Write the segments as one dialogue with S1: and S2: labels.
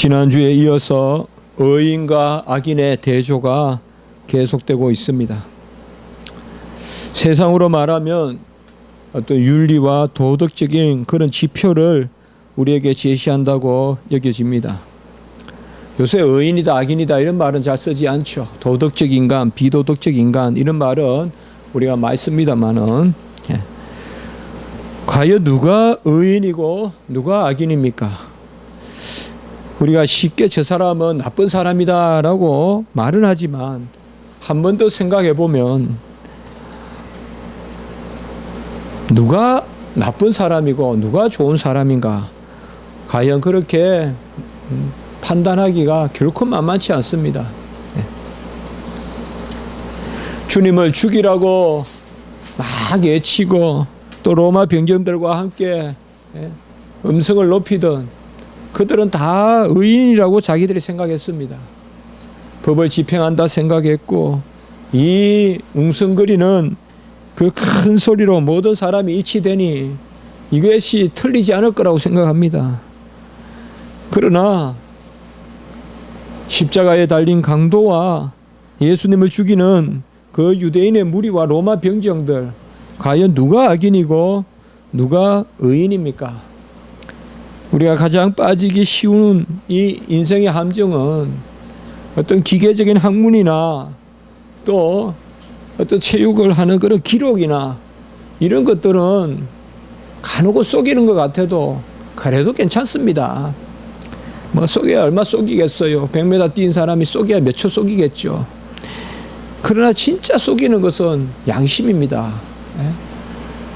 S1: 지난주에 이어서 의인과 악인의 대조가 계속되고 있습니다. 세상으로 말하면 어떤 윤리와 도덕적인 그런 지표를 우리에게 제시한다고 여겨집니다. 요새 의인이다 악인이다 이런 말은 잘 쓰지 않죠. 도덕적 인간, 비도덕적 인간 이런 말은 우리가 많이 씁니다만은 과연 누가 의인이고 누가 악인입니까? 우리가 쉽게 저 사람은 나쁜 사람이다라고 말은 하지만 한 번 더 생각해 보면 누가 나쁜 사람이고 누가 좋은 사람인가 과연 그렇게 판단하기가 결코 만만치 않습니다. 주님을 죽이라고 막 외치고 또 로마 병정들과 함께 음성을 높이던 그들은 다 의인이라고 자기들이 생각했습니다. 법을 집행한다 생각했고 이 웅성거리는 그 큰 소리로 모든 사람이 일치되니 이것이 틀리지 않을 거라고 생각합니다. 그러나 십자가에 달린 강도와 예수님을 죽이는 그 유대인의 무리와 로마 병정들 과연 누가 악인이고 누가 의인입니까? 우리가 가장 빠지기 쉬운 이 인생의 함정은 어떤 기계적인 학문이나 또 어떤 체육을 하는 그런 기록이나 이런 것들은 간혹 속이는 것 같아도 그래도 괜찮습니다. 뭐 속여야 얼마 속이겠어요. 100m 뛴 사람이 속여야 몇 초 속이겠죠. 그러나 진짜 속이는 것은 양심입니다.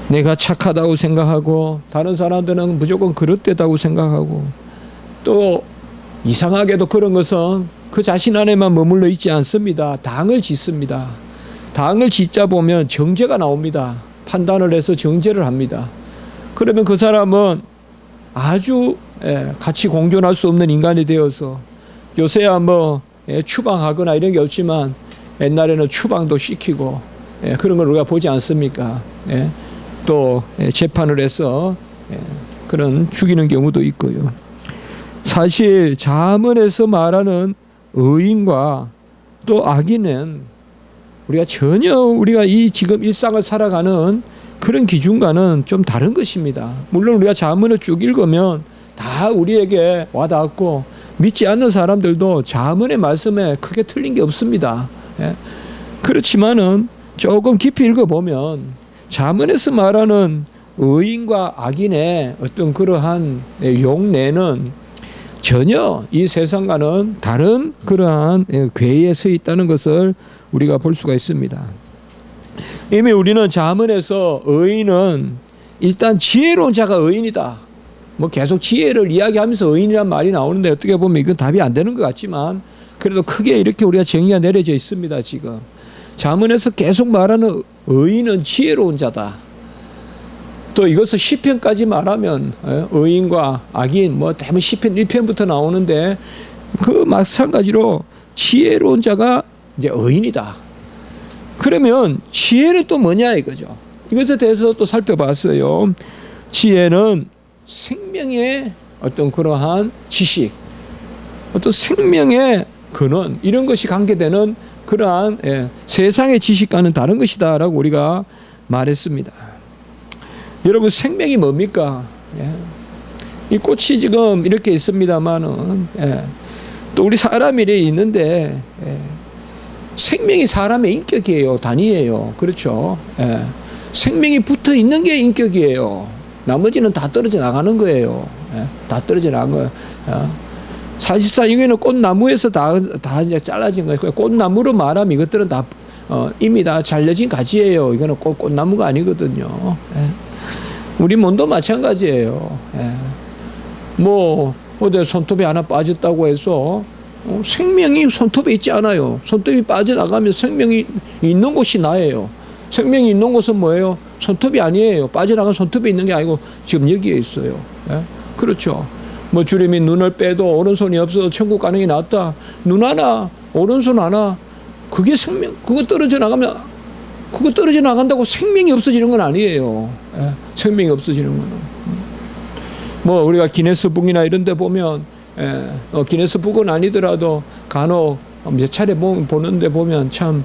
S1: 내가 착하다고 생각하고 다른 사람들은 무조건 그릇되다고 생각하고 또 이상하게도 그런 것은 그 자신 안에만 머물러 있지 않습니다. 당을 짓습니다. 당을 짓자 보면 정죄가 나옵니다. 판단을 해서 정죄를 합니다. 그러면 그 사람은 아주 같이 공존할 수 없는 인간이 되어서 요새야 뭐 추방하거나 이런 게 없지만 옛날에는 추방도 시키고 그런 걸 우리가 보지 않습니까? 또 재판을 해서 그런 죽이는 경우도 있고요. 사실 잠언에서 말하는 의인과 또 악인은 우리가 이 지금 일상을 살아가는 그런 기준과는 좀 다른 것입니다. 물론 우리가 잠언을 쭉 읽으면 다 우리에게 와닿고 믿지 않는 사람들도 잠언의 말씀에 크게 틀린 게 없습니다. 그렇지만은 조금 깊이 읽어보면 잠언에서 말하는 의인과 악인의 어떤 그러한 용례는 전혀 이 세상과는 다른 그러한 궤에 서 있다는 것을 우리가 볼 수가 있습니다. 이미 우리는 잠언에서 의인은 일단 지혜로운 자가 의인이다. 뭐 계속 지혜를 이야기하면서 의인이란 말이 나오는데 어떻게 보면 이건 답이 안 되는 것 같지만 그래도 크게 이렇게 우리가 정의가 내려져 있습니다. 지금 잠언에서 계속 말하는 의인은 지혜로운 자다. 또 이것을 시편까지 말하면 의인과 악인 뭐 대부분 시편 1편부터 나오는데 그 마찬가지로 지혜로운 자가 이제 의인이다. 그러면 지혜는 또 뭐냐 이거죠. 이것에 대해서 또 살펴봤어요. 지혜는 생명의 어떤 그러한 지식, 어떤 생명의 근원 이런 것이 관계되는 그러한 세상의 지식과는 다른 것이다라고 우리가 말했습니다. 여러분 생명이 뭡니까? 이 꽃이 지금 이렇게 있습니다만은 또 우리 사람이 있는데 생명이 사람의 인격이에요. 단위예요. 그렇죠? 생명이 붙어 있는 게 인격이에요. 나머지는 다 떨어져 나가는 거예요. 다 떨어져 나간 거예요. 사실상 이거는 꽃나무에서 다 이제 잘라진 거예요. 꽃나무로 말하면 이것들은 다 이미 다 잘려진 가지예요. 이거는 꽃나무가 아니거든요. 우리 몸도 마찬가지예요. 뭐 어디 손톱이 하나 빠졌다고 해서 생명이 손톱에 있지 않아요. 손톱이 빠져나가면 생명이 있는 곳이 나예요. 생명이 있는 곳은 뭐예요? 손톱이 아니에요. 빠져나간 손톱이 있는 게 아니고 지금 여기에 있어요. 그렇죠. 뭐 주님이 눈을 빼도 오른손이 없어도 천국 가는 게 낫다. 눈 하나, 오른손 하나, 그게 생명, 그거 떨어져 나간다고 생명이 없어지는 건 아니에요. 생명이 없어지는 거는. 뭐 우리가 기네스북이나 이런 데 보면 기네스북은 아니더라도 간혹 몇 차례 보는데 보면 참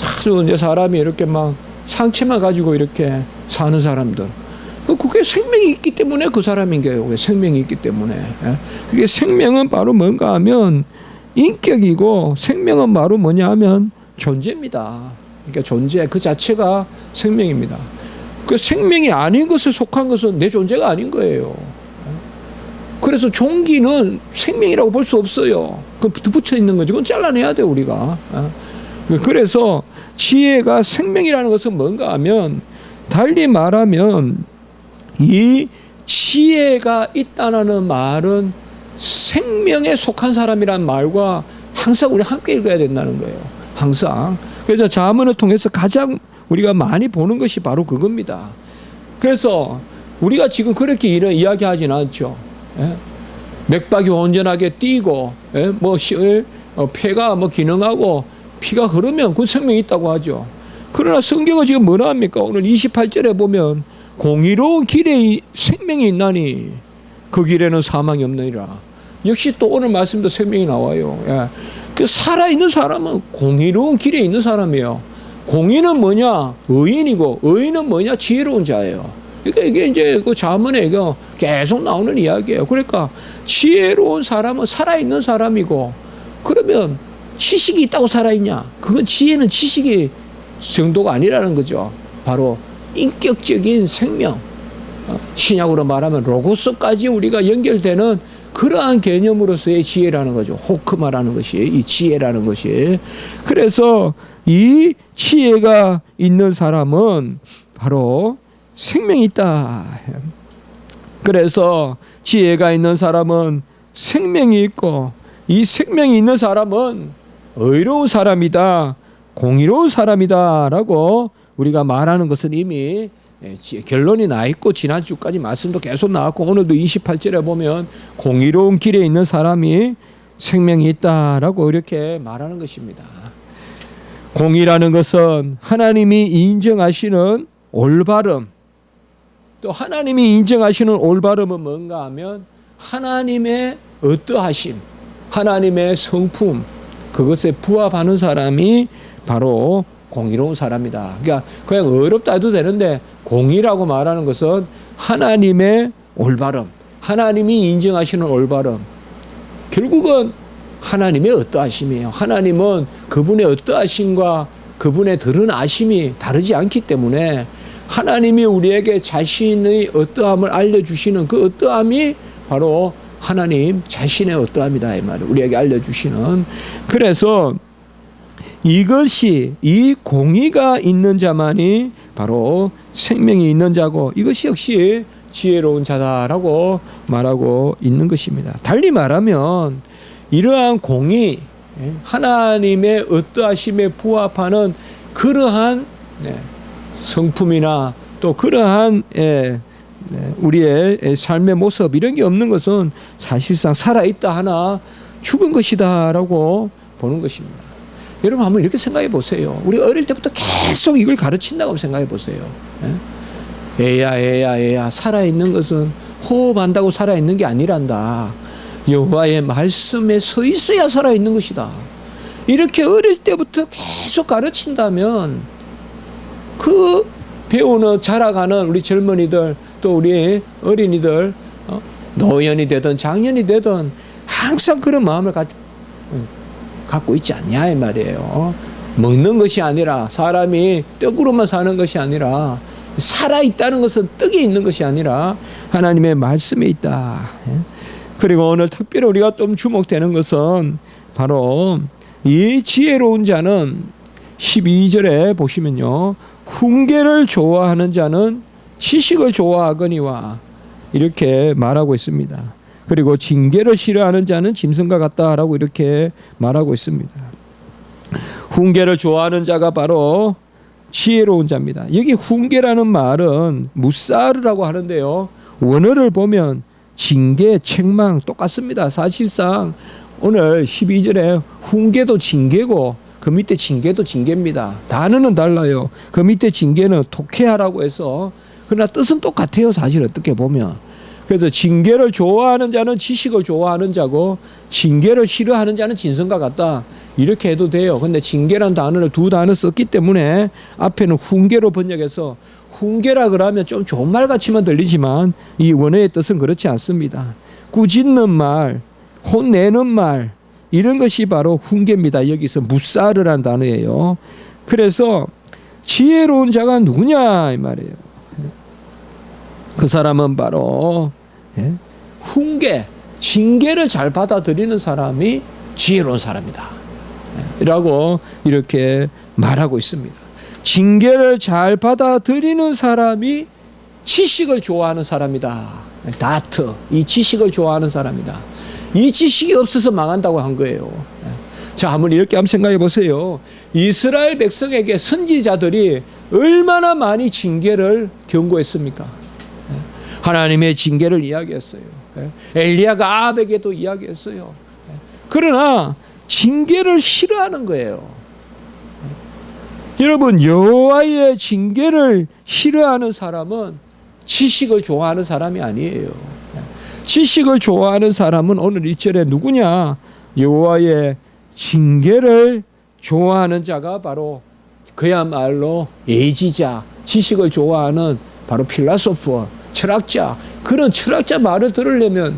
S1: 아주 이제 사람이 이렇게 막 상처만 가지고 이렇게 사는 사람들, 그게 생명이 있기 때문에 그 사람인 거예요. 생명이 있기 때문에. 그게 생명은 바로 뭔가 하면 인격이고, 생명은 바로 뭐냐 하면 존재입니다. 그러니까 존재 그 자체가 생명입니다. 그 생명이 아닌 것에 속한 것은 내 존재가 아닌 거예요. 그래서 종기는 생명이라고 볼 수 없어요. 그건 붙여 있는 거지. 그건 잘라내야 돼 우리가. 그래서 지혜가 생명이라는 것은 뭔가 하면, 달리 말하면 이 지혜가 있다는 말은 생명에 속한 사람이란 말과 항상 우리 함께 읽어야 된다는 거예요. 항상. 그래서 잠언을 통해서 가장 우리가 많이 보는 것이 바로 그겁니다. 그래서 우리가 지금 그렇게 이야기하진 않죠. 맥박이 온전하게 뛰고, 폐가 기능하고 피가 흐르면 그 생명이 있다고 하죠. 그러나 성경은 지금 뭐라 합니까? 오늘 28절에 보면 공의로운 길에 생명이 있나니 그 길에는 사망이 없느니라. 역시 또 오늘 말씀도 생명이 나와요. 그 살아있는 사람은 공의로운 길에 있는 사람이에요. 공의는 뭐냐? 의인이고, 의인은 뭐냐? 지혜로운 자예요. 그러니까 이게 이제 그 잠언에 계속 나오는 이야기예요. 그러니까 지혜로운 사람은 살아있는 사람이고, 그러면 지식이 있다고 살아있냐? 그건 지혜는 지식이 정도가 아니라는 거죠. 바로 인격적인 생명, 신약으로 말하면 로고스까지 우리가 연결되는 그러한 개념으로서의 지혜라는 거죠. 호크마라는 것이, 이 지혜라는 것이. 그래서 이 지혜가 있는 사람은 바로 생명이 있다. 그래서 지혜가 있는 사람은 생명이 있고, 이 생명이 있는 사람은 의로운 사람이다, 공의로운 사람이다 라고 우리가 말하는 것은 이미 결론이 나 있고, 지난주까지 말씀도 계속 나왔고, 오늘도 28절에 보면 공의로운 길에 있는 사람이 생명이 있다라고 이렇게 말하는 것입니다. 공의라는 것은 하나님이 인정하시는 올바름, 또 하나님이 인정하시는 올바름은 뭔가 하면 하나님의 어떠하심, 하나님의 성품, 그것에 부합하는 사람이 바로 공의로운 사람이다. 그러니까 그냥 어렵다 해도 되는데, 공의라고 말하는 것은 하나님의 올바름, 하나님이 인정하시는 올바름, 결국은 하나님의 어떠하심이에요. 하나님은 그분의 어떠하심과 그분의 드러나심이 다르지 않기 때문에 하나님이 우리에게 자신의 어떠함을 알려주시는 그 어떠함이 바로 하나님 자신의 어떠함이다, 이 말을 우리에게 알려주시는. 그래서 이것이, 이 공의가 있는 자만이 바로 생명이 있는 자고, 이것이 역시 지혜로운 자다라고 말하고 있는 것입니다. 달리 말하면 이러한 공의, 하나님의 어떠하심에 부합하는 그러한 성품이나 또 그러한 우리의 삶의 모습, 이런 게 없는 것은 사실상 살아있다 하나 죽은 것이다 라고 보는 것입니다. 여러분 한번 이렇게 생각해 보세요. 우리 어릴 때부터 계속 이걸 가르친다고 생각해 보세요. 애야 살아있는 것은 호흡한다고 살아있는 게 아니란다. 여호와의 말씀에 서 있어야 살아있는 것이다. 이렇게 어릴 때부터 계속 가르친다면 그 배우는, 자라가는 우리 젊은이들, 또 우리 어린이들, 노년이 되든 장년이 되든 항상 그런 마음을 갖고 있지 않냐 이 말이에요. 먹는 것이 아니라, 사람이 떡으로만 사는 것이 아니라, 살아있다는 것은 떡에 있는 것이 아니라 하나님의 말씀에 있다. 그리고 오늘 특별히 우리가 좀 주목되는 것은 바로 이 지혜로운 자는 12절에 보시면요, 훈계를 좋아하는 자는 지식을 좋아하거니와 이렇게 말하고 있습니다. 그리고 징계를 싫어하는 자는 짐승과 같다라고 이렇게 말하고 있습니다. 훈계를 좋아하는 자가 바로 지혜로운 자입니다. 여기 훈계라는 말은 무사르라고 하는데요, 원어를 보면 징계, 책망 똑같습니다. 사실상 오늘 12절에 훈계도 징계고 그 밑에 징계도 징계입니다. 단어는 달라요. 그 밑에 징계는 독해하라고 해서, 그러나 뜻은 똑같아요. 사실 어떻게 보면. 그래서 징계를 좋아하는 자는 지식을 좋아하는 자고 징계를 싫어하는 자는 진성과 같다. 이렇게 해도 돼요. 근데 징계란 단어를 두 단어 썼기 때문에 앞에는 훈계로 번역해서 훈계라 그러면 좀 좋은 말 같이만 들리지만 이 원어의 뜻은 그렇지 않습니다. 꾸짖는 말, 혼내는 말 이런 것이 바로 훈계입니다. 여기서 무사르란 단어예요. 그래서 지혜로운 자가 누구냐 이 말이에요. 그 사람은 바로 훈계, 징계를 잘 받아들이는 사람이 지혜로운 사람이다. 라고 이렇게 말하고 있습니다. 징계를 잘 받아들이는 사람이 지식을 좋아하는 사람이다. 다트, 이 지식을 좋아하는 사람이다. 이 지식이 없어서 망한다고 한 거예요. 자, 한번 이렇게 한번 생각해 보세요. 이스라엘 백성에게 선지자들이 얼마나 많이 징계를 경고했습니까? 하나님의 징계를 이야기했어요. 엘리야가 아합에게도 이야기했어요. 그러나 징계를 싫어하는 거예요. 여러분, 여호와의 징계를 싫어하는 사람은 지식을 좋아하는 사람이 아니에요. 지식을 좋아하는 사람은 오늘 1절에 누구냐? 여호와의 징계를 좋아하는 자가 바로 그야말로 예지자, 지식을 좋아하는 바로 필라소퍼, 철학자. 그런 철학자 말을 들으려면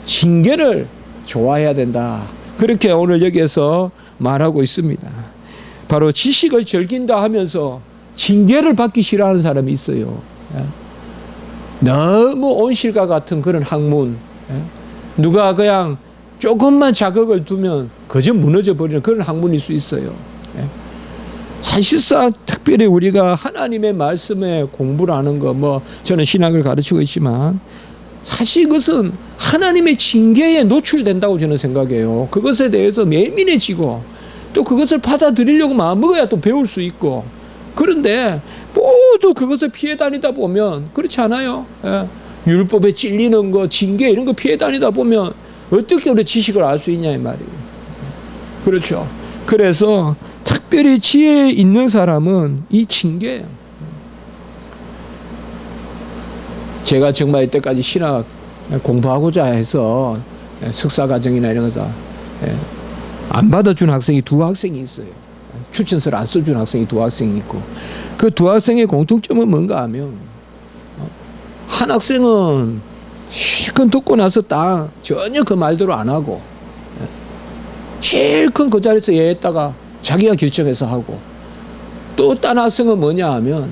S1: 징계를 좋아해야 된다. 그렇게 오늘 여기에서 말하고 있습니다. 바로 지식을 즐긴다 하면서 징계를 받기 싫어하는 사람이 있어요. 너무 온실과 같은 그런 학문, 누가 그냥 조금만 자극을 두면 그저 무너져 버리는 그런 학문일 수 있어요. 사실상 특별히 우리가 하나님의 말씀에 공부를 하는 거, 저는 신학을 가르치고 있지만 사실 그것은 하나님의 징계에 노출된다고 저는 생각해요. 그것에 대해서 예민해지고 또 그것을 받아들이려고 마음먹어야 또 배울 수 있고, 그런데 모두 그것을 피해 다니다 보면 그렇지 않아요? 율법에 찔리는 거, 징계 이런 거 피해 다니다 보면 어떻게 우리 지식을 알 수 있냐 이 말이에요. 그렇죠. 그래서 특별히 지혜 있는 사람은 이 징계예요. 제가 정말 이때까지 신학 공부하고자 해서 석사과정이나 이런 것을 안 받아준 학생이 두 학생이 있어요. 추천서를 안 써준 학생이 두 학생이 있고, 그 두 학생의 공통점은 뭔가 하면 한 학생은 실컷 듣고 나서 딱 전혀 그 말대로 안 하고 실컷 그 자리에서 얘했다가 자기가 결정해서 하고, 또 딴 학생은 뭐냐 하면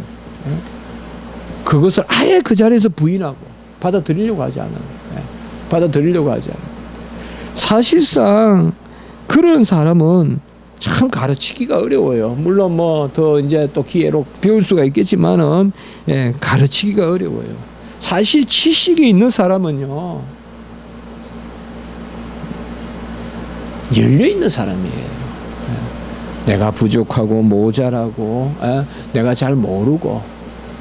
S1: 그것을 아예 그 자리에서 부인하고 받아들이려고 하지 않아요. 받아들이려고 하지 않아요. 사실상 그런 사람은 참 가르치기가 어려워요. 물론 더 이제 또 기회로 배울 수가 있겠지만은 가르치기가 어려워요. 사실 지식이 있는 사람은요, 열려 있는 사람이에요. 내가 부족하고 모자라고, 내가 잘 모르고,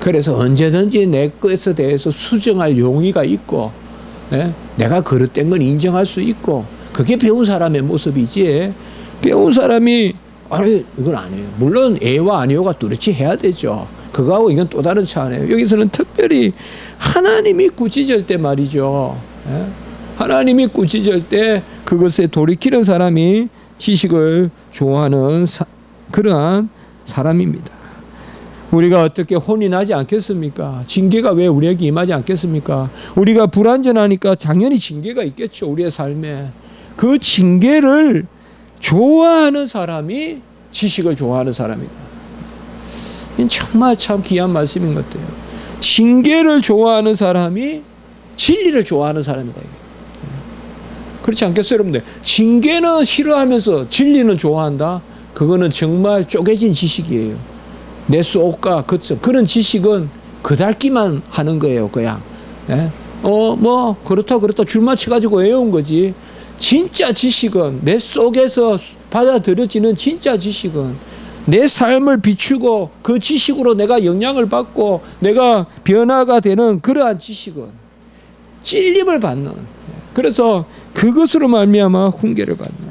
S1: 그래서 언제든지 내 것에 대해서 수정할 용의가 있고, 내가 그릇된 건 인정할 수 있고, 그게 배운 사람의 모습이지, 배운 사람이 아니 이건 아니에요. 물론 A와 아니오가 뚜렷이 해야 되죠. 그거하고 이건 또 다른 차원이에요. 여기서는 특별히 하나님이 꾸짖을 때 말이죠. 하나님이 꾸짖을 때 그것에 돌이키는 사람이 지식을 좋아하는 그러한 사람입니다. 우리가 어떻게 혼이 나지 않겠습니까? 징계가 왜 우리에게 임하지 않겠습니까? 우리가 불완전하니까 당연히 징계가 있겠죠. 우리의 삶에. 그 징계를 좋아하는 사람이 지식을 좋아하는 사람이다. 정말 참 귀한 말씀인 것 같아요. 징계를 좋아하는 사람이 진리를 좋아하는 사람이다. 그렇지 않겠어요, 여러분들? 징계는 싫어하면서 진리는 좋아한다? 그거는 정말 쪼개진 지식이에요. 내 속과 그런 지식은 그달기만 하는 거예요, 그냥. 그렇다 줄 맞춰가지고 외운 거지. 진짜 지식은, 내 속에서 받아들여지는 진짜 지식은, 내 삶을 비추고 그 지식으로 내가 영향을 받고 내가 변화가 되는 그러한 지식은 찔림을 받는, 그래서 그것으로 말미암아 훈계를 받는.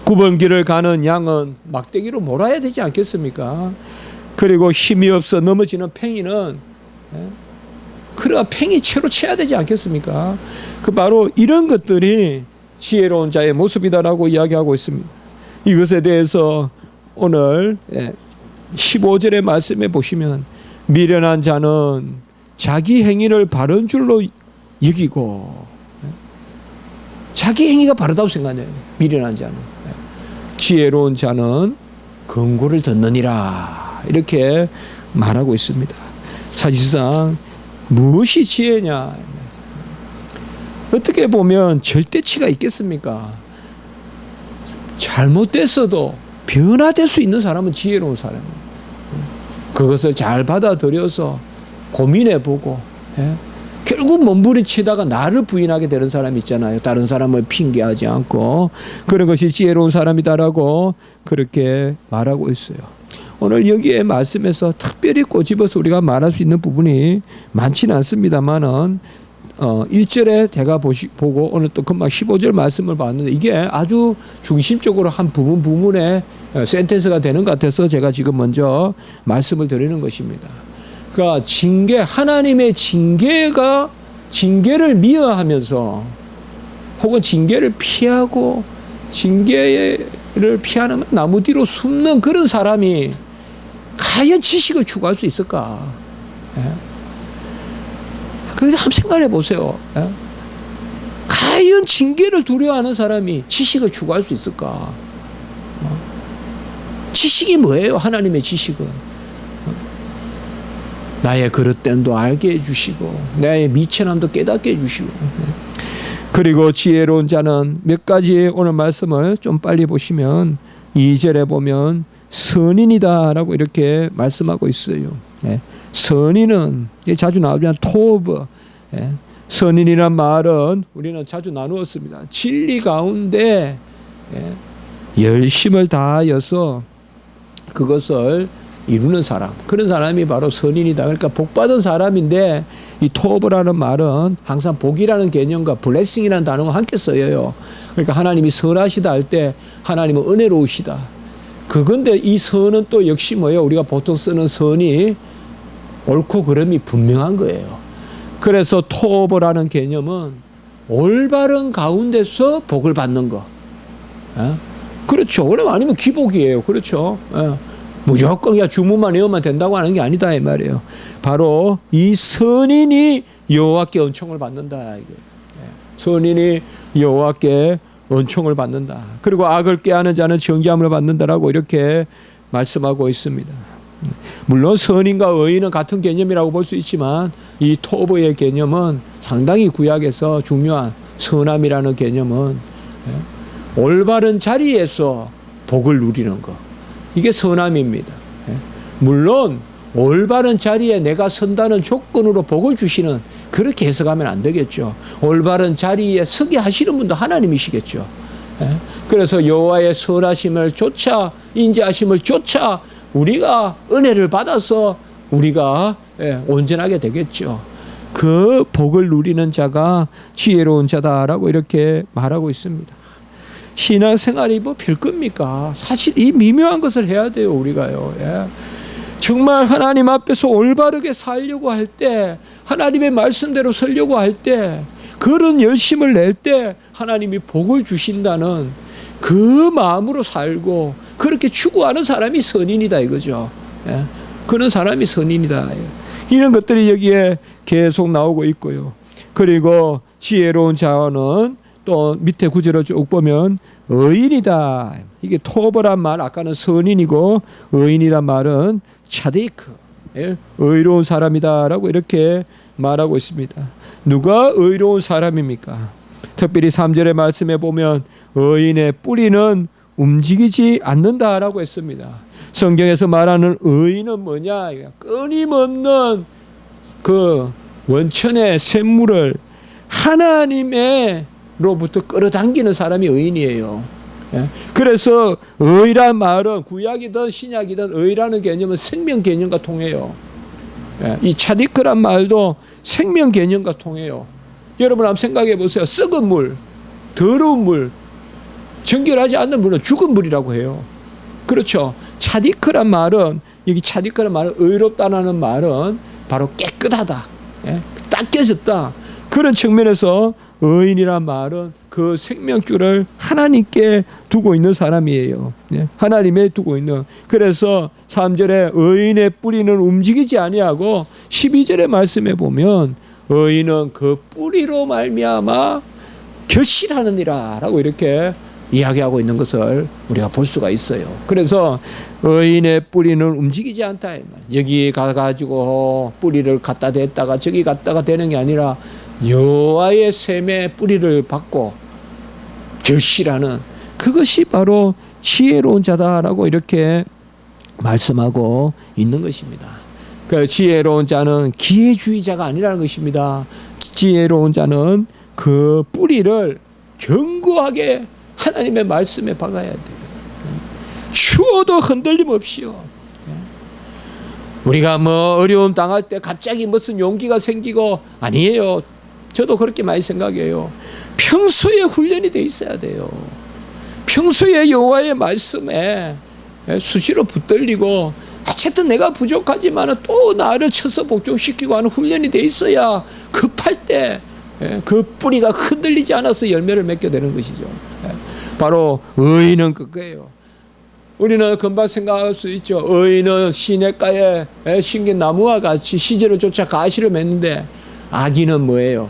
S1: 9번 길을 가는 양은 막대기로 몰아야 되지 않겠습니까? 그리고 힘이 없어 넘어지는 팽이는 그래야 팽이 채로 채야 되지 않겠습니까? 그 바로 이런 것들이 지혜로운 자의 모습이다라고 이야기하고 있습니다. 이것에 대해서 오늘 15절의 말씀에 보시면 미련한 자는 자기 행위를 바른 줄로 여기고, 자기 행위가 바르다고 생각해요. 미련한 자는. 지혜로운 자는 권고를 듣느니라, 이렇게 말하고 있습니다. 사실상 무엇이 지혜냐? 어떻게 보면 절대치가 있겠습니까? 잘못됐어도 변화될 수 있는 사람은 지혜로운 사람이에요. 그것을 잘 받아들여서 고민해보고, 결국 몸부림치다가 나를 부인하게 되는 사람이 있잖아요. 다른 사람을 핑계하지 않고. 그런 것이 지혜로운 사람이다라고 그렇게 말하고 있어요. 오늘 여기에 말씀에서 특별히 꼬집어서 우리가 말할 수 있는 부분이 많지는 않습니다만은 1절에 제가 보고 오늘 또 금방 15절 말씀을 봤는데 이게 아주 중심적으로 한 부분의 센텐스가 되는 것 같아서 제가 지금 먼저 말씀을 드리는 것입니다. 그러니까 징계, 하나님의 징계를 미워하면서 혹은 징계를 피하고 징계를 피하는 나무 뒤로 숨는 그런 사람이 과연 지식을 추구할 수 있을까? 그래서 한번 생각해 보세요. 과연 징계를 두려워하는 사람이 지식을 추구할 수 있을까? 지식이 뭐예요? 하나님의 지식은 나의 그릇됨도 알게 해주시고 나의 미천함도 깨닫게 해주시고, 그리고 지혜로운 자는 몇 가지 오늘 말씀을 좀 빨리 보시면 2절에 보면 선인이다 라고 이렇게 말씀하고 있어요. 선인은 자주 나오지만 토브, 선인이란 말은 우리는 자주 나누었습니다. 진리 가운데 열심을 다하여서 그것을 이루는 사람, 그런 사람이 바로 선인이다. 그러니까 복받은 사람인데 이 토브라는 말은 항상 복이라는 개념과 블레싱이라는 단어가 함께 쓰여요. 그러니까 하나님이 선하시다 할 때 하나님은 은혜로우시다. 그건데 이 선은 또 역시 뭐예요? 우리가 보통 쓰는 선이 옳고 그름이 분명한 거예요. 그래서 토브라는 개념은 올바른 가운데서 복을 받는 거. 그렇죠. 그럼 아니면 기복이에요. 그렇죠. 무조건 그냥 주문만 외우면 된다고 하는 게 아니다 이 말이에요. 바로 이 선인이 여호와께 은총을 받는다. 선인이 여호와께 은총을 받는다. 그리고 악을 꾀하는 자는 정죄함을 받는다라고 이렇게 말씀하고 있습니다. 물론 선인과 의인은 같은 개념이라고 볼 수 있지만 이 토브의 개념은 상당히 구약에서 중요한, 선함이라는 개념은 올바른 자리에서 복을 누리는 것, 이게 선함입니다. 물론 올바른 자리에 내가 선다는 조건으로 복을 주시는, 그렇게 해석하면 안 되겠죠. 올바른 자리에 서게 하시는 분도 하나님이시겠죠. 그래서 여호와의 선하심을 쫓아, 인자하심을 쫓아 우리가 은혜를 받아서 우리가 온전하게 되겠죠. 그 복을 누리는 자가 지혜로운 자다라고 이렇게 말하고 있습니다. 신앙생활이 뭐 별겁니까? 사실 이 미묘한 것을 해야 돼요, 우리가요. 정말 하나님 앞에서 올바르게 살려고 할 때, 하나님의 말씀대로 살려고 할 때, 그런 열심을 낼 때 하나님이 복을 주신다는 그 마음으로 살고 그렇게 추구하는 사람이 선인이다 이거죠. 그런 사람이 선인이다. 이런 것들이 여기에 계속 나오고 있고요. 그리고 지혜로운 자는 또 밑에 구절을 쭉 보면 의인이다. 이게 토버란 말, 아까는 선인이고 의인이란 말은 차디크, 의로운 사람이다라고 이렇게 말하고 있습니다. 누가 의로운 사람입니까? 특별히 3절의 말씀에 보면 의인의 뿌리는 움직이지 않는다라고 했습니다. 성경에서 말하는 의인은 뭐냐? 끊임없는 그 원천의 샘물을 하나님으로부터 끌어당기는 사람이 의인이에요. 그래서 의란 말은 구약이든 신약이든 의라는 개념은 생명 개념과 통해요. 이 차디크란 말도 생명 개념과 통해요. 여러분 한번 생각해 보세요. 썩은 물, 더러운 물, 정결하지 않는 물은 죽은 물이라고 해요. 그렇죠. 차디크란 말은, 여기 차디크란 말은 의롭다라는 말은 바로 깨끗하다, 딱 깨졌다. 그런 측면에서 의인이란 말은 그 생명줄을 하나님께 두고 있는 사람이에요. 하나님에 두고 있는. 그래서 3절에 의인의 뿌리는 움직이지 아니하고 12절의 말씀에 보면 의인은 그 뿌리로 말미암아 결실하느니라 라고 이렇게 이야기하고 있는 것을 우리가 볼 수가 있어요. 그래서 의인의 뿌리는 움직이지 않다. 여기 가가지고 뿌리를 갖다 댔다가 저기 갖다가 대는 게 아니라 여호와의 샘에 뿌리를 받고 결실하는 그것이 바로 지혜로운 자다라고 이렇게 말씀하고 있는 것입니다. 그 지혜로운 자는 기회주의자가 아니라는 것입니다. 지혜로운 자는 그 뿌리를 견고하게 하나님의 말씀에 박아야 돼요. 추워도 흔들림 없이요. 우리가 뭐 어려움 당할 때 갑자기 무슨 용기가 생기고 아니에요. 저도 그렇게 많이 생각해요. 평소에 훈련이 돼 있어야 돼요. 평소에 여호와의 말씀에 수시로 붙들리고 어쨌든 내가 부족하지만 또 나를 쳐서 복종시키고 하는 훈련이 돼 있어야 급할 때 그 뿌리가 흔들리지 않아서 열매를 맺게 되는 것이죠. 바로 의인은 그거예요. 우리는 금방 생각할 수 있죠. 의인은 시냇가에 심긴 나무와 같이 시절을 쫓아 가시를 맺는데 악인은 뭐예요?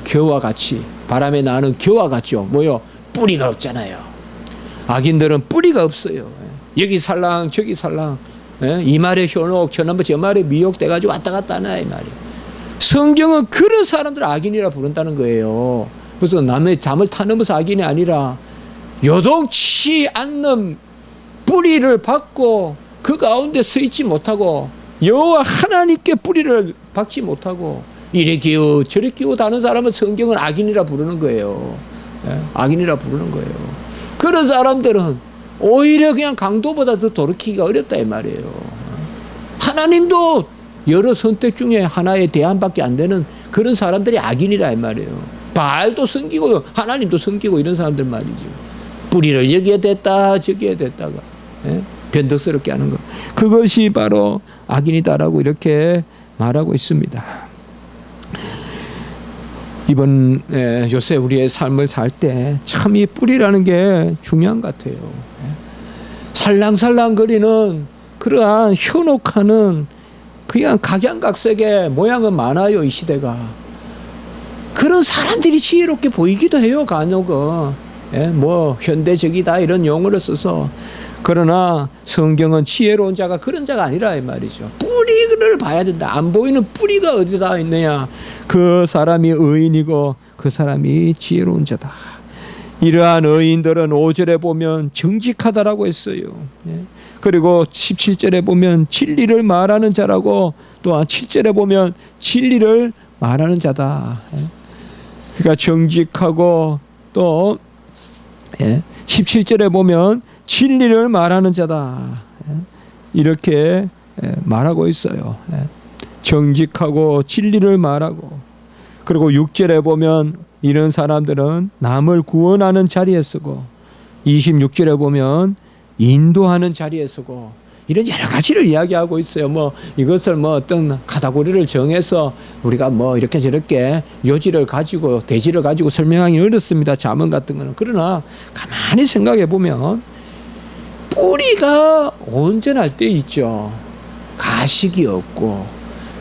S1: 겨와 같이 바람에 나는 겨와 같죠. 뭐요? 뿌리가 없잖아요. 악인들은 뿌리가 없어요. 여기 살랑 저기 살랑 이 말에 현혹 저 말에 미혹돼가지고 왔다 갔다 하나 이 말이에요. 성경은 그런 사람들 악인이라 부른다는 거예요. 그래서 남의 잠을 타넘어서 악인이 아니라 요동치 않는 뿌리를 받고 그 가운데 서 있지 못하고 여호와 하나님께 뿌리를 박지 못하고 이래 기우 저래 기우 다는 사람은 성경은 악인이라 부르는 거예요. 악인이라 부르는 거예요. 그런 사람들은 오히려 그냥 강도보다 더 돌이키기가 어렵다 이 말이에요. 하나님도 여러 선택 중에 하나의 대안밖에 안 되는 그런 사람들이 악인이라 이 말이에요. 바알도 섬기고 하나님도 섬기고 이런 사람들 말이죠. 뿌리를 여기에 댔다 저기에 댔다가 변덕스럽게 하는 것. 그것이 바로 악인이다라고 이렇게 말하고 있습니다. 이번 요새 우리의 삶을 살 때 참 이 뿌리라는 게 중요한 것 같아요. 살랑살랑거리는 그러한 현혹하는 그냥 각양각색의 모양은 많아요. 이 시대가. 그런 사람들이 지혜롭게 보이기도 해요. 간혹은. 뭐 현대적이다 이런 용어를 써서. 그러나 성경은 지혜로운 자가 그런 자가 아니라 이 말이죠. 뿌리를 봐야 된다. 안 보이는 뿌리가 어디다 있느냐. 그 사람이 의인이고 그 사람이 지혜로운 자다. 이러한 의인들은 5절에 보면 정직하다라고 했어요. 그리고 17절에 보면 진리를 말하는 자라고 또한 7절에 보면 진리를 말하는 자다. 그러니까 정직하고 또 17절에 보면 진리를 말하는 자다. 이렇게 말하고 있어요. 정직하고 진리를 말하고 그리고 6절에 보면 이런 사람들은 남을 구원하는 자리에 서고 26절에 보면 인도하는 자리에 서고 이런 여러 가지를 이야기하고 있어요. 뭐 이것을 뭐 어떤 카테고리를 정해서 우리가 뭐 이렇게 저렇게 요지를 가지고 대지를 가지고 설명하기 어렵습니다. 잠언 같은 거는. 그러나 가만히 생각해 보면 뿌리가 온전할 때 있죠. 가식이 없고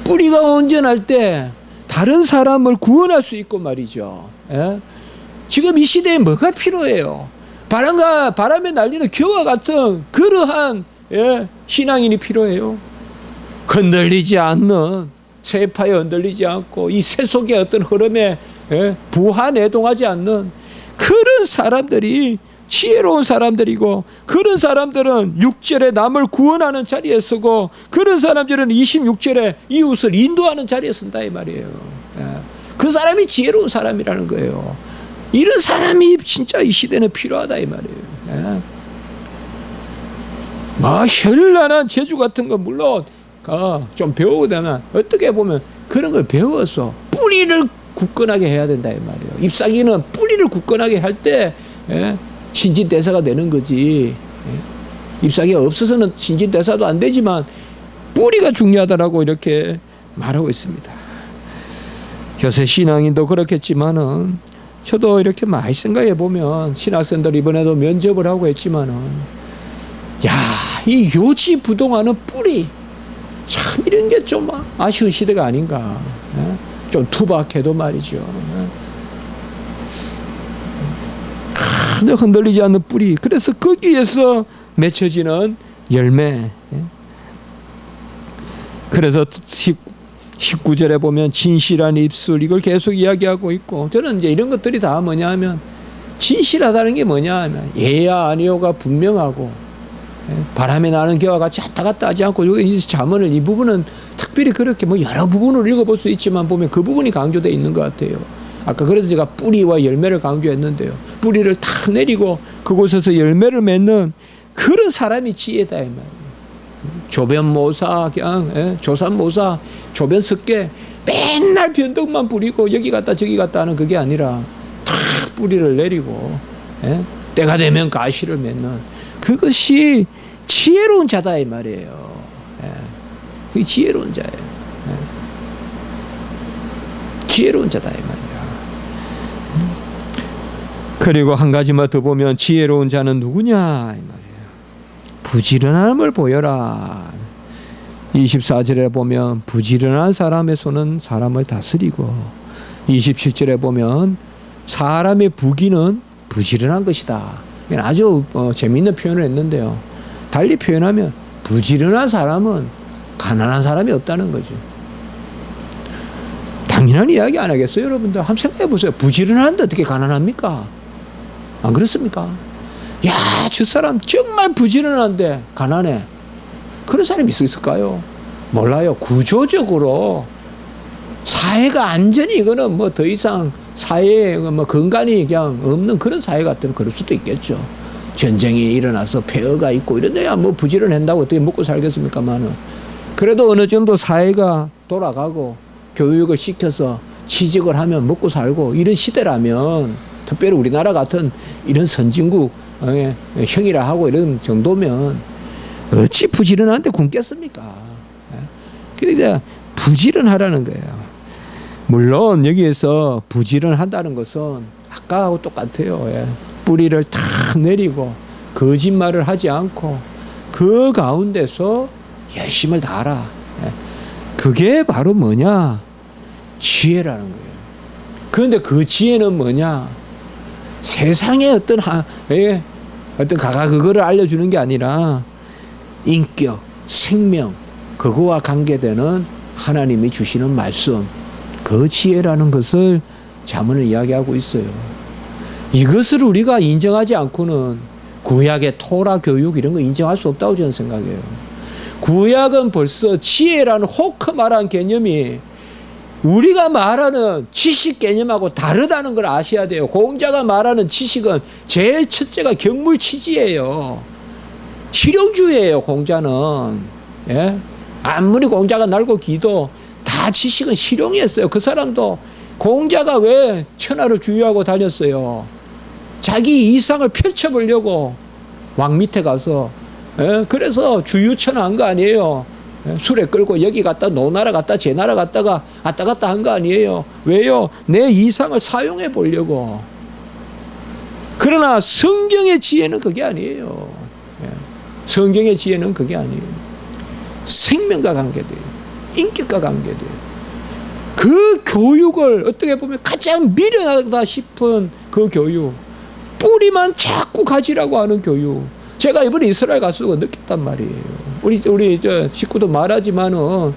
S1: 뿌리가 온전할 때 다른 사람을 구원할 수 있고 말이죠. 지금 이 시대에 뭐가 필요해요? 바람에 날리는 겨와 같은 그러한 신앙인이 필요해요. 흔들리지 않는 세파에 흔들리지 않고 이 세속의 어떤 흐름에 부하내동하지 않는 그런 사람들이 지혜로운 사람들이고 그런 사람들은 6절에 남을 구원하는 자리에 서고 그런 사람들은 26절에 이웃을 인도하는 자리에 선다 이 말이에요. 그 사람이 지혜로운 사람이라는 거예요. 이런 사람이 진짜 이 시대는 필요하다 이 말이에요. 뭐 현란한 재주 같은 거 물론 좀 배우고 되면 어떻게 보면 그런 걸 배워서 뿌리를 굳건하게 해야 된다 이 말이에요. 잎사귀는 뿌리를 굳건하게 할 때 신진대사가 되는 거지. 잎사귀가 없어서는 신진대사도 안 되지만 뿌리가 중요하다라고 이렇게 말하고 있습니다. 요새 신앙인도 그렇겠지만은 저도 이렇게 많이 생각해 보면 신학생들 이번에도 면접을 하고 했지만은 이 요지부동하는 뿌리 참 이런 게 좀 아쉬운 시대가 아닌가. 좀 투박해도 말이죠. 하늘 흔들리지 않는 뿌리. 그래서 거기에서 맺혀지는 열매. 그래서 19절에 보면 진실한 입술 이걸 계속 이야기하고 있고, 저는 이제 이런 것들이 다 뭐냐 하면 진실하다는 게 뭐냐 하면 예야 아니요가 분명하고 바람에 나는 겨와 같이 왔다 갔다 하지 않고, 여기 잠언을 이 부분은 특별히 그렇게 뭐 여러 부분을 읽어볼 수 있지만 보면 그 부분이 강조되어 있는 것 같아요. 아까 그래서 제가 뿌리와 열매를 강조했는데요. 뿌리를 탁 내리고 그곳에서 열매를 맺는 그런 사람이 지혜다 이 말이에요. 조변모사, 그냥 조산모사, 조변석계 맨날 변덕만 부리고 여기 갔다 저기 갔다 하는 그게 아니라 탁 뿌리를 내리고 때가 되면 가시를 맺는 그것이 지혜로운 자다 이 말이에요. 그게 지혜로운 자예요. 지혜로운 자다 이 말이에요. 그리고 한 가지만 더 보면 지혜로운 자는 누구냐 이 말이에요. 부지런함을 보여라. 24절에 보면 부지런한 사람의 손은 사람을 다스리고, 27절에 보면 사람의 부귀는 부지런한 것이다. 아주 재미있는 표현을 했는데요. 달리 표현하면 부지런한 사람은 가난한 사람이 없다는 거죠. 당연한 이야기 안 하겠어요, 여러분들? 한번 생각해 보세요. 부지런한데 어떻게 가난합니까? 안 그렇습니까? 야, 저 사람 정말 부지런한데 가난해. 그런 사람이 있을까요? 몰라요. 구조적으로 사회가 안전히 이거는 뭐 더 이상 사회에 뭐 근간이 그냥 없는 그런 사회 같으면 그럴 수도 있겠죠. 전쟁이 일어나서 폐허가 있고 이런데야 뭐 부지런한다고 어떻게 먹고 살겠습니까만은, 그래도 어느 정도 사회가 돌아가고 교육을 시켜서 취직을 하면 먹고 살고 이런 시대라면, 특별히 우리나라 같은 이런 선진국 형이라 하고 이런 정도면 어찌 부지런한데 굶겠습니까? 그러니까 부지런하라는 거예요. 물론 여기에서 부지런하다는 것은 아까하고 똑같아요. 뿌리를 탁 내리고 거짓말을 하지 않고 그 가운데서 열심을 다하라. 그게 바로 뭐냐? 지혜라는 거예요. 그런데 그 지혜는 뭐냐? 세상에 어떤 가가 그거를 알려주는 게 아니라 인격, 생명, 그거와 관계되는 하나님이 주시는 말씀, 그 지혜라는 것을 잠언을 이야기하고 있어요. 이것을 우리가 인정하지 않고는 구약의 토라 교육 이런 거 인정할 수 없다고 저는 생각해요. 구약은 벌써 지혜라는 호크말한 개념이 우리가 말하는 지식 개념하고 다르다는 걸 아셔야 돼요. 공자가 말하는 지식은 제일 첫째가 경물치지예요. 실용주의예요, 공자는. 아무리 공자가 날고 기도 다 지식은 실용이었어요. 그 사람도 공자가 왜 천하를 주유하고 다녔어요? 자기 이상을 펼쳐보려고 왕 밑에 가서 그래서 주유천하 한 거 아니에요. 술에 끌고 여기 갔다 노나라 갔다 제 나라 갔다가 왔다 갔다 한 거 아니에요. 왜요? 내 이상을 사용해 보려고. 그러나 성경의 지혜는 그게 아니에요. 성경의 지혜는 그게 아니에요. 생명과 관계돼요. 인격과 관계돼요. 그 교육을 어떻게 보면 가장 미련하다 싶은 그 교육, 뿌리만 자꾸 가지라고 하는 교육, 제가 이번에 이스라엘 가서 느꼈단 말이에요. 우리 저 식구도 말하지만은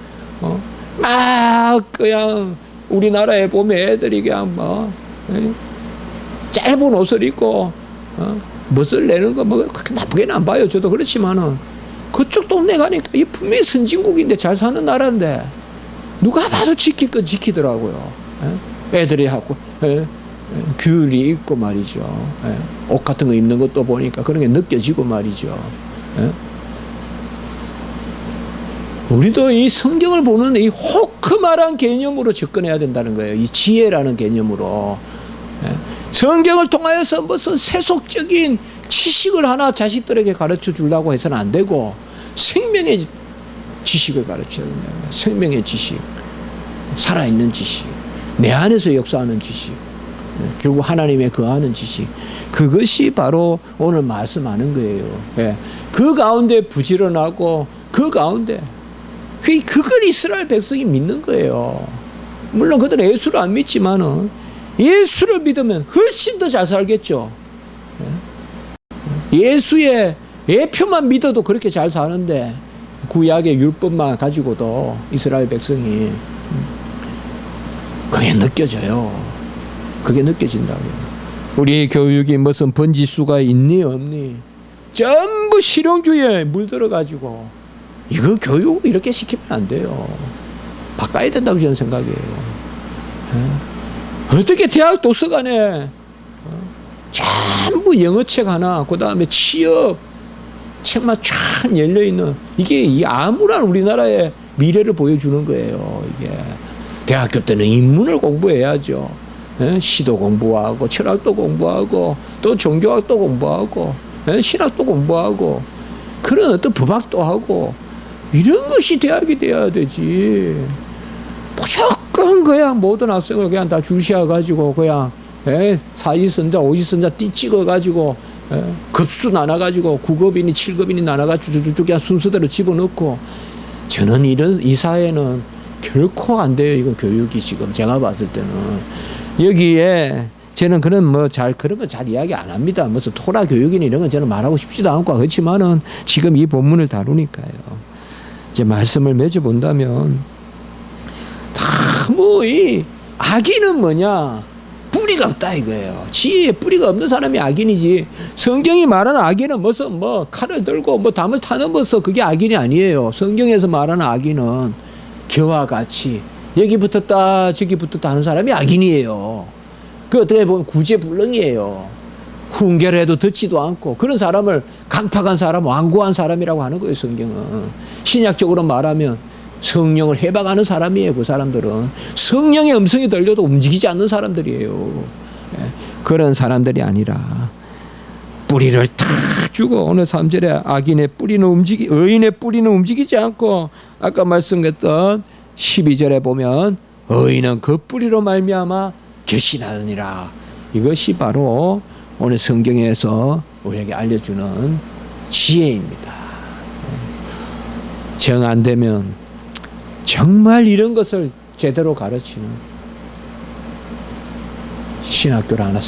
S1: 막 그냥 우리나라에 보면 애들이 그냥 뭐 짧은 옷을 입고 멋을 내는 거 뭐 그렇게 나쁘게는 안 봐요. 저도 그렇지만은 그쪽 동네 가니까 이 분명히 선진국인데 잘 사는 나라인데 누가 봐도 지킬 건 지키더라고요. 애들이 하고 귤이 있고 말이죠. 옷 같은 거 입는 것도 보니까 그런 게 느껴지고 말이죠. 우리도 이 성경을 보는 이 호크말한 개념으로 접근해야 된다는 거예요. 이 지혜라는 개념으로. 성경을 통하여서 무슨 세속적인 지식을 하나 자식들에게 가르쳐 주려고 해서는 안 되고 생명의 지식을 가르쳐야 된다. 생명의 지식. 살아있는 지식, 내 안에서 역사하는 지식, 결국 하나님의 거하는 지식, 그것이 바로 오늘 말씀하는 거예요. 예. 그 가운데 부지런하고 그 가운데 그걸 이스라엘 백성이 믿는 거예요. 물론 그들은 예수를 안 믿지만은 예수를 믿으면 훨씬 더 잘 살겠죠. 예수의 예표만 믿어도 그렇게 잘 사는데 구약의 율법만 가지고도 이스라엘 백성이 그게 느껴져요. 그게 느껴진다고요. 우리 교육이 무슨 번지수가 있니 없니 전부 실용주의에 물들어가지고 이거 교육 이렇게 시키면 안 돼요. 바꿔야 된다고 저는 생각해요. 어떻게 대학 도서관에 전부 영어책 하나, 그 다음에 취업 책만 쫙 열려있는, 이게 이 암울한 우리나라의 미래를 보여주는 거예요. 이게 대학교 때는 인문을 공부해야죠. 시도 공부하고 철학도 공부하고 또 종교학도 공부하고 신학도 공부하고 그런 어떤 법학도 하고 이런 것이 대학이 돼야 되지. 무조건 그냥 모든 학생을 그냥 다 줄시어가지고 그냥 사지선자 오지선자 띠 찍어가지고 급수 나눠가지고 9급이니 7급이니 나눠가지고 쭉쭉 그냥 순서대로 집어넣고, 저는 이 사회는 결코 안 돼요. 이거 교육이 지금 제가 봤을 때는. 여기에 저는 그런 그런 거 잘 이야기 안 합니다. 무슨 토라 교육이니 이런 건 저는 말하고 싶지도 않고, 그렇지만은 지금 이 본문을 다루니까요. 이제 말씀을 맺어본다면 이 악인은 뭐냐? 뿌리가 없다 이거예요. 지혜에 뿌리가 없는 사람이 악인이지. 성경이 말하는 악인은 무슨 칼을 들고 담을 타넘어서 그게 악인이 아니에요. 성경에서 말하는 악인은 겨와 같이 여기 붙었다 저기 붙었다 하는 사람이 악인이에요. 그 어떻게 보면 구제불능이에요. 훈계를 듣지도 않고 그런 사람을 강팍한 사람, 완고한 사람이라고 하는 거예요. 성경은 신약적으로 말하면 성령을 해방하는 사람이에요. 그 사람들은 성령의 음성이 들려도 움직이지 않는 사람들이에요. 그런 사람들이 아니라 뿌리를 탁 주고, 오늘 3절에 악인의 뿌리는 의인의 뿌리는 움직이지 않고, 아까 말씀했던 12절에 보면 의인은 그 뿌리로 말미암아 결실하느니라. 이것이 바로 오늘 성경에서 우리에게 알려주는 지혜입니다. 정 안 되면 정말 이런 것을 제대로 가르치는 신학교를 하나,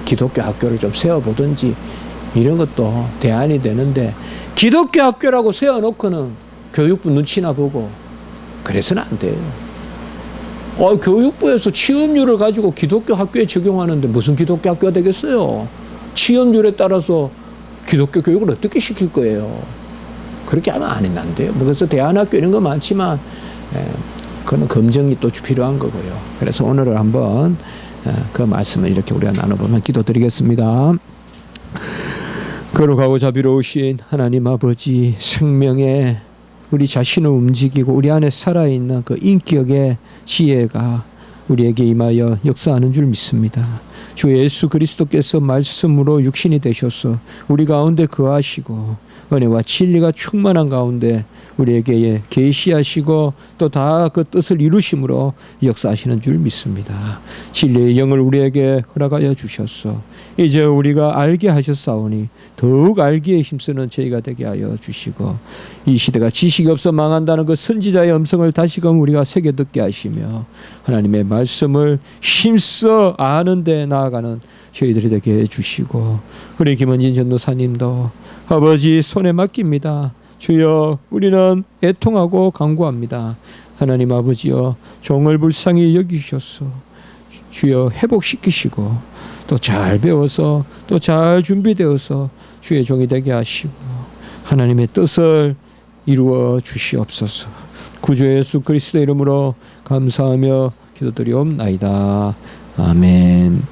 S1: 기독교 학교를 좀 세워보든지 이런 것도 대안이 되는데, 기독교 학교라고 세워놓고는 교육부 눈치나 보고 그래서는 안 돼요. 교육부에서 취업률을 가지고 기독교 학교에 적용하는데 무슨 기독교 학교가 되겠어요? 취업률에 따라서 기독교 교육을 어떻게 시킬 거예요? 그렇게 하면 안 돼요. 그래서 대안학교 이런 거 많지만 그건 검증이 또 필요한 거고요. 그래서 오늘은 한번 그 말씀을 이렇게 우리가 나눠보면 기도드리겠습니다. 거룩하고 자비로우신 하나님 아버지, 생명에 우리 자신을 움직이고 우리 안에 살아있는 그 인격의 지혜가 우리에게 임하여 역사하는 줄 믿습니다. 주 예수 그리스도께서 말씀으로 육신이 되셔서 우리 가운데 거하시고 은혜와 진리가 충만한 가운데 우리에게 계시하시고 또 다 그 뜻을 이루심으로 역사하시는 줄 믿습니다. 진리의 영을 우리에게 허락하여 주셨소. 이제 우리가 알게 하셨사오니 더욱 알기에 힘쓰는 저희가 되게 하여 주시고, 이 시대가 지식이 없어 망한다는 그 선지자의 음성을 다시금 우리가 새겨 듣게 하시며 하나님의 말씀을 힘써 아는 데 나아가는 저희들이 되게 해주시고, 우리 김원진 전도사님도 아버지 손에 맡깁니다. 주여, 우리는 애통하고 간구합니다. 하나님 아버지여, 종을 불쌍히 여기셔서 주여 회복시키시고 또 잘 배워서 또 잘 준비되어서 주의 종이 되게 하시고 하나님의 뜻을 이루어 주시옵소서. 구주 예수 그리스도의 이름으로 감사하며 기도드리옵나이다. 아멘.